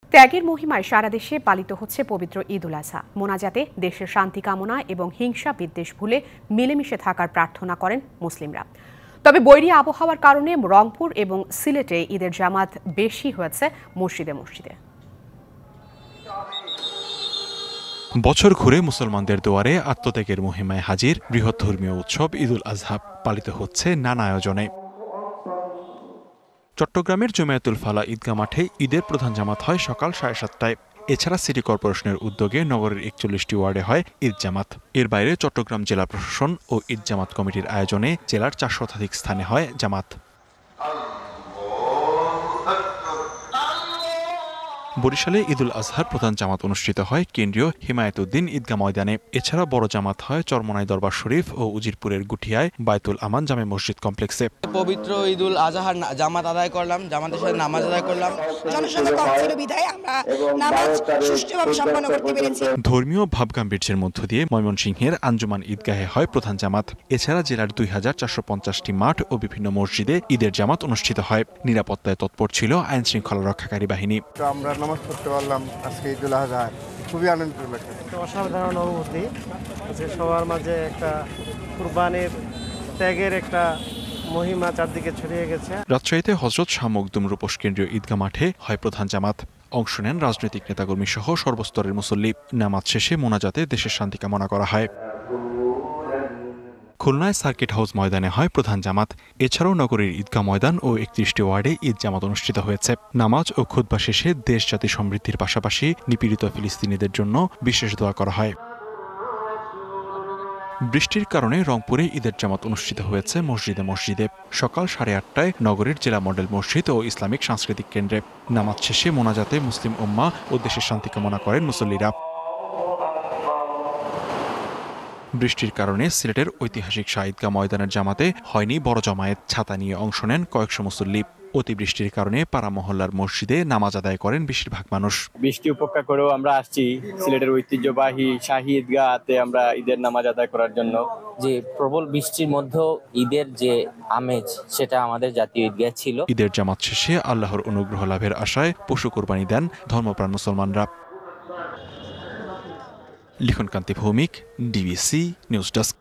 ত্যাগের মহিমায় সারা দেশে পালিত হচ্ছে পবিত্র ঈদ উল আজহা। মোনাজাতে দেশের শান্তি কামনা এবং হিংসা বিদ্বেষ ভুলে মিলেমিশে থাকার প্রার্থনা করেন মুসলিমরা। তবে বৈরী আবহাওয়ার কারণে রংপুর এবং সিলেটে ঈদের জামাত বেশি হয়েছে মসজিদে মসজিদে। বছর ঘুরে মুসলমানদের দুয়ারে আত্মত্যাগের মহিমায় হাজির বৃহৎ ধর্মীয় উৎসব ঈদ উল আজহা পালিত হচ্ছে নানা আয়োজনে। চট্টগ্রামের জমিয়াতুল ফালা ঈদগাহ মাঠে ঈদের প্রধান জামাত হয় সকাল 7:30টায়। এছাড়া সিটি কর্পোরেশনের উদ্যোগে নগরের 41টি ওয়ার্ডে হয় ঈদ জামাত। এর বাইরে চট্টগ্রাম জেলা প্রশাসন ও ঈদ জামাত কমিটির আয়োজনে জেলার 4 শতাধিক স্থানে হয় জামাত। বরিশালে ঈদ উল আজহার প্রধান জামাত অনুষ্ঠিত হয় কেন্দ্রীয় হিমায়তুদ্দিন ঈদগাহ ময়দানে। এছাড়া বড় জামাত হয় চরমোনাই দরবার শরীফ ও উজিরপুরের গুঠিয়ায় বায়তুল আমান জামে মসজিদ কমপ্লেক্সে। পবিত্র ঈদ উল আজহার জামাত আদায় করলাম, জামাতের সাথে নামাজ আদায় করলাম। জনসংখ্যা কম ছিল বিধায় আমরা নামাজ সুষ্ঠুভাবে সম্পন্ন করতে পেরেছি। ধর্মীয় ভাবগাম্ভীর্যের মধ্য দিয়ে ময়মনসিংহের আঞ্জুমান ঈদগাহে হয় প্রধান জামাত। এছাড়া জেলার 2450টি মাঠ ও বিভিন্ন মসজিদে ঈদের জামাত অনুষ্ঠিত হয়। নিরাপত্তায় তৎপর ছিল আইন শৃঙ্খলা রক্ষাকারী বাহিনী। আমরা নামাজ পড়তে পারলাম আজকে ঈদ উল আজহা, খুবই আনন্দের ব্যাপার। অসাধারণ অনুভূতি, সবার মাঝে একটা কুরবানির ত্যাগের একটা মহিমা চারদিকে ছড়িয়ে গেছে। রাজশাহীতে হযরত শাহ মখদুম রূপস কেন্দ্রীয় ঈদগাহ মাঠে হয় প্রধান জামাত। অংশ নেন রাজনৈতিক নেতাকর্মী সহ সর্বস্তরের মুসল্লি। নামাজ শেষে মোনাজাতে দেশের শান্তি কামনা করা হয়। খুলনায় সার্কিট হাউস ময়দানে হয় প্রধান জামাত। এছাড়াও নগরীর ঈদগাহ ময়দান ও 31টি ওয়ার্ডে ঈদ জামাত অনুষ্ঠিত হয়েছে। নামাজ ও খুতবা শেষে দেশ জাতি সমৃদ্ধির পাশাপাশি নিপীড়িত ফিলিস্তিনিদের জন্য বিশেষ দোয়া করা হয়। বৃষ্টির কারণে রংপুরে ঈদের জামাত অনুষ্ঠিত হয়েছে মসজিদে মসজিদে। সকাল 8:30টায় নগরীর জেলা মডেল মসজিদ ও ইসলামিক সাংস্কৃতিক কেন্দ্রে। নামাজ শেষে মোনাজাতে মুসলিম উম্মাহ ও দেশের শান্তি কামনা করেন মুসল্লিরা। বৃষ্টির কারণে সিলেটের ঐতিহাসিক শাহ ঈদগাহ ময়দানের জামাতে হয়নি বড় জমায়েত। ছাতা নিয়ে অংশ নেন কয়েকশো মুসল্লি। অতিবৃষ্টির কারণে পাড়া মহল্লার মসজিদে নামাজ আদায় করেন বেশিরভাগ মানুষ। বৃষ্টি উপেক্ষা করেও আমরা আসছি সিলেটের ঐতিহ্যবাহী শাহী ঈদগাহতে আমরা ঈদের নামাজ আদায় করার জন্য। যে প্রবল বৃষ্টির মধ্যেও ঈদের যে আমেজ সেটা আমাদের জাতীয় ঈদগাহ ছিল। ঈদের জামাত শেষে আল্লাহর অনুগ্রহ লাভের আশায় পশু কোরবানি দেন ধর্মপ্রাণ মুসলমানরা। লিখন কান্তি ভৌমিক, ডিবিসি নিউজ ডেস্ক।